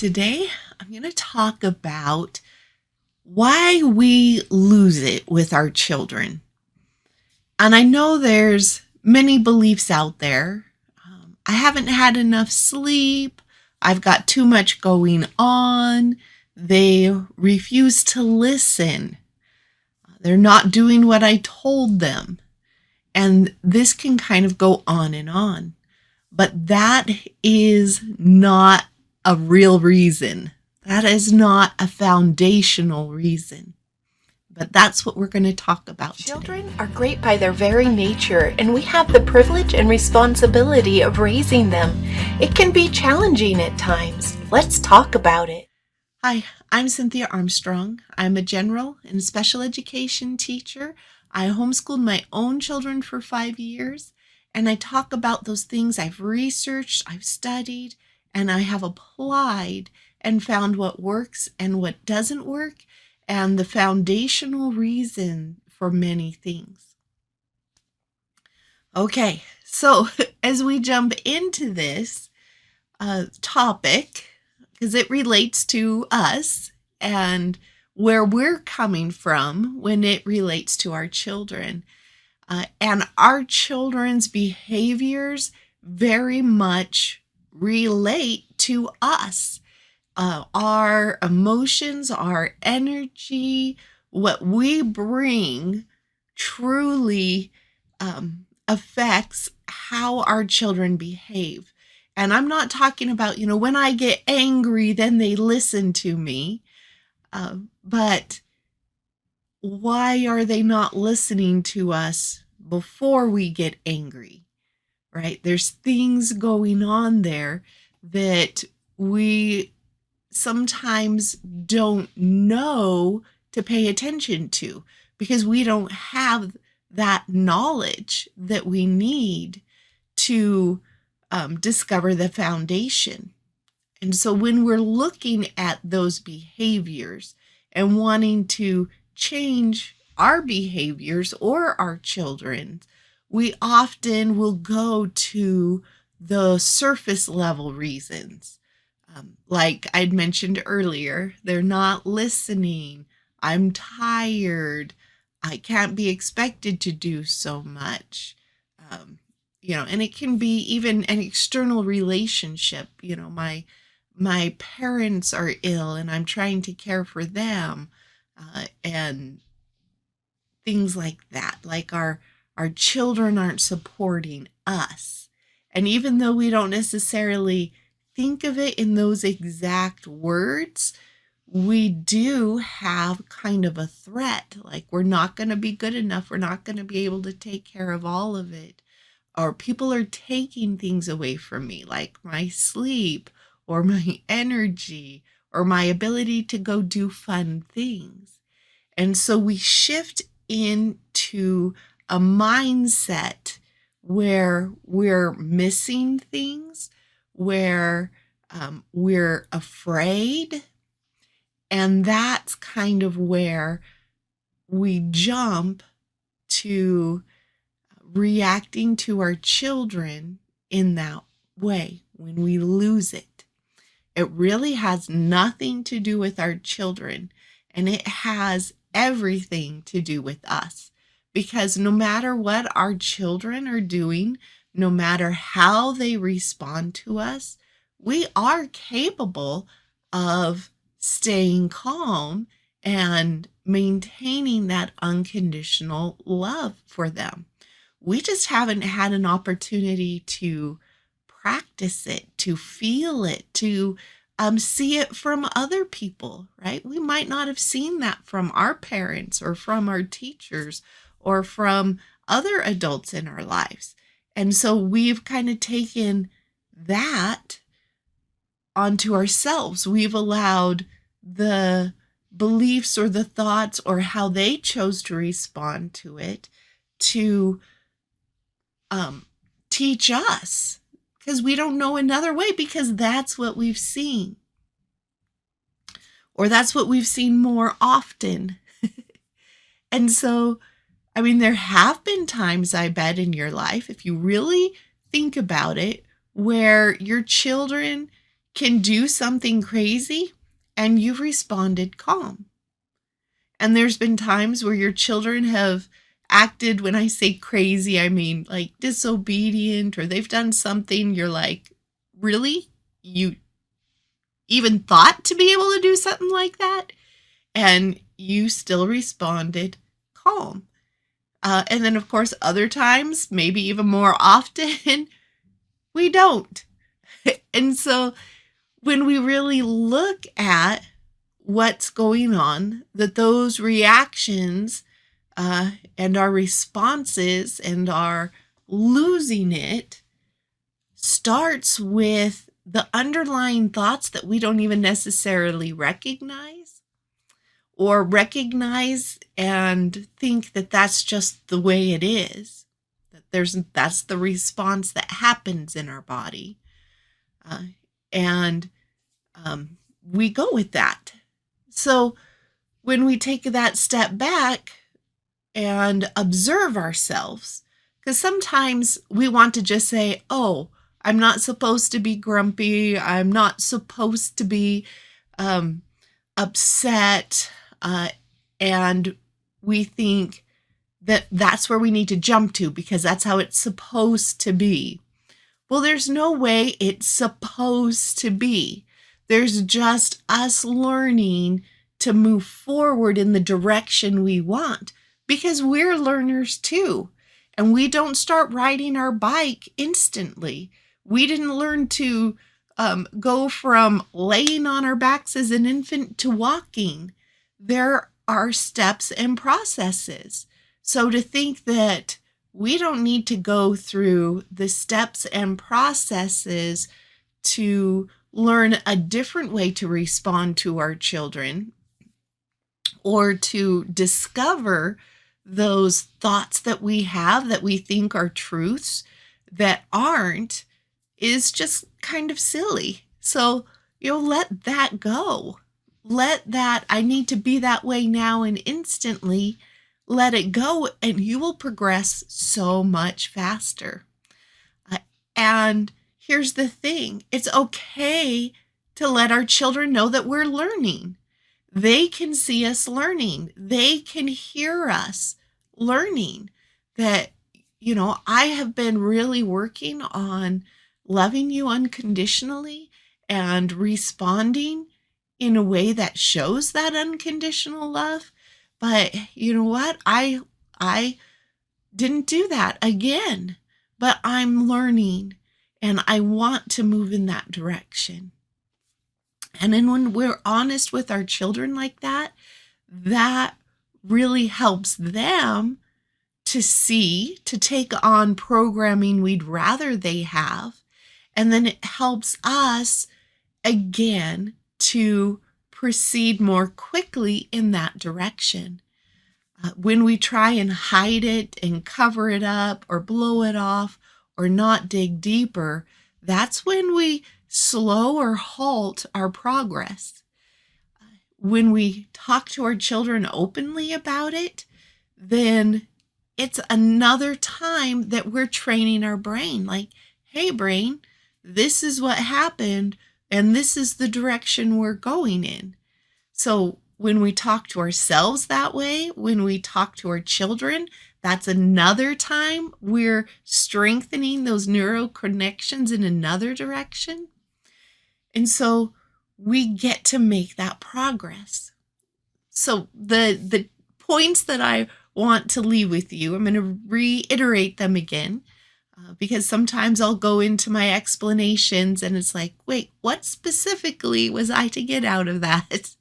Today, I'm going to talk about why we lose it with our children. And I know there's many beliefs out there. I haven't had enough sleep. I've got too much going on. They refuse to listen. They're not doing what I told them. And this can kind of go on and on. But that is not a real reason. That is not a foundational reason. But that's what we're going to talk about today. Children are great by their very nature, and we have the privilege and responsibility of raising them. It can be challenging at times. Let's talk about it. Hi, I'm Cynthia Armstrong. I'm a general and special education teacher. I homeschooled my own children for 5 years, and I talk about those things I've researched, I've studied, and I have applied and found what works and what doesn't work, and the foundational reason for many things. Okay, so as we jump into this topic, because it relates to us and where we're coming from when it relates to our children. And our children's behaviors very much relate to us. Our emotions, our energy, what we bring truly affects how our children behave. And I'm not talking about, when I get angry, then they listen to me. But why are they not listening to us before we get angry, right? There's things going on there that we sometimes don't know to pay attention to because we don't have that knowledge that we need to discover the foundation. And so when we're looking at those behaviors and wanting to change our behaviors or our children's, we often will go to the surface level reasons. Like I'd mentioned earlier, they're not listening. I'm tired. I can't be expected to do so much. And it can be even an external relationship. My parents are ill and I'm trying to care for them, and things like that. Like our children aren't supporting us. And even though we don't necessarily think of it in those exact words, we do have kind of a threat, like we're not going to be good enough, we're not going to be able to take care of all of it, or people are taking things away from me, like my sleep or my energy or my ability to go do fun things. And so we shift into a mindset where we're missing things, where we're afraid. And that's kind of where we jump to reacting to our children in that way when we lose it. It really has nothing to do with our children, and it has everything to do with us. Because no matter what our children are doing, no matter how they respond to us, we are capable of staying calm and maintaining that unconditional love for them. We just haven't had an opportunity to practice it, to feel it, to see it from other people, right? We might not have seen that from our parents or from our teachers or from other adults in our lives. And so we've kind of taken that onto ourselves. We've allowed the beliefs or the thoughts or how they chose to respond to it to teach us, because we don't know another way, because that's what we've seen, or that's what we've seen more often. And so, there have been times, I bet, in your life, if you really think about it, where your children can do something crazy and you've responded calm. And there's been times where your children have acted, when I say crazy, I mean like disobedient, or they've done something you're like, really? You even thought to be able to do something like that? And you still responded calm. And then, of course, other times, maybe even more often, we don't. And so when we really look at what's going on, that those reactions and our responses and our losing it starts with the underlying thoughts that we don't even necessarily recognize and think that that's just the way it is, that's the response that happens in our body. And we go with that. So when we take that step back and observe ourselves, because sometimes we want to just say, oh, I'm not supposed to be grumpy, I'm not supposed to be upset, and we think that that's where we need to jump to because that's how it's supposed to be. Well, there's no way it's supposed to be. There's just us learning to move forward in the direction we want, because we're learners too. And we don't start riding our bike instantly. We didn't learn to go from laying on our backs as an infant to walking. There are steps and processes. So to think that we don't need to go through the steps and processes to learn a different way to respond to our children, or to discover those thoughts that we have that we think are truths that aren't, is just kind of silly. So, let that go. Let that, I need to be that way now and instantly, let it go, and you will progress so much faster. And here's the thing, it's okay to let our children know that we're learning. They can see us learning. They can hear us learning that, I have been really working on loving you unconditionally and responding in a way that shows that unconditional love. But you know what? I didn't do that again, but I'm learning and I want to move in that direction. And then when we're honest with our children like that, that really helps them to take on programming we'd rather they have. And then it helps us, again, to proceed more quickly in that direction. When we try and hide it and cover it up or blow it off or not dig deeper, that's when we slow or halt our progress. When we talk to our children openly about it, then it's another time that we're training our brain. Like, hey, brain, this is what happened, and this is the direction we're going in. So when we talk to ourselves that way, when we talk to our children, that's another time we're strengthening those neural connections in another direction. And so we get to make that progress. So the points that I want to leave with you, I'm going to reiterate them again, because sometimes I'll go into my explanations and it's like, wait, what specifically was I to get out of that?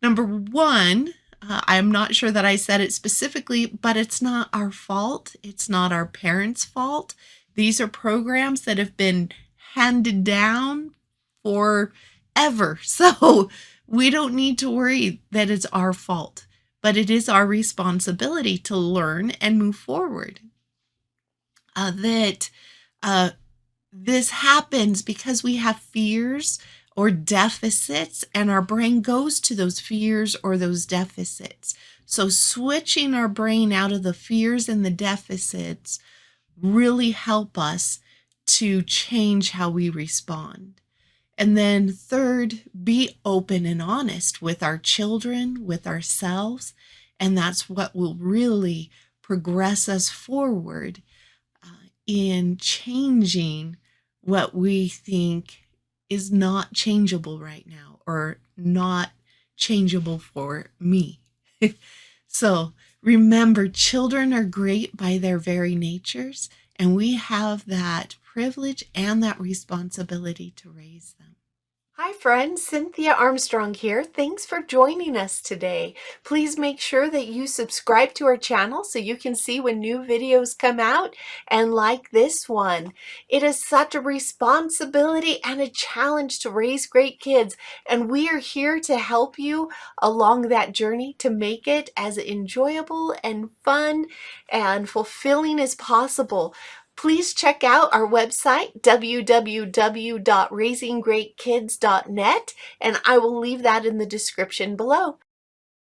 Number one, I'm not sure that I said it specifically, but it's not our fault. It's not our parents' fault. These are programs that have been handed down forever. So we don't need to worry that it's our fault, but it is our responsibility to learn and move forward. This happens because we have fears or deficits, and our brain goes to those fears or those deficits. So switching our brain out of the fears and the deficits really help us to change how we respond. And then third, be open and honest with our children, with ourselves. And that's what will really progress us forward in changing what we think is not changeable right now or not changeable for me. So remember, children are great by their very natures, and we have that privilege and that responsibility to raise them. Hi friends, Cynthia Armstrong here. Thanks for joining us today. Please make sure that you subscribe to our channel so you can see when new videos come out and like this one. It is such a responsibility and a challenge to raise great kids, and we are here to help you along that journey to make it as enjoyable and fun and fulfilling as possible. Please check out our website, www.raisinggreatkids.net, and I will leave that in the description below.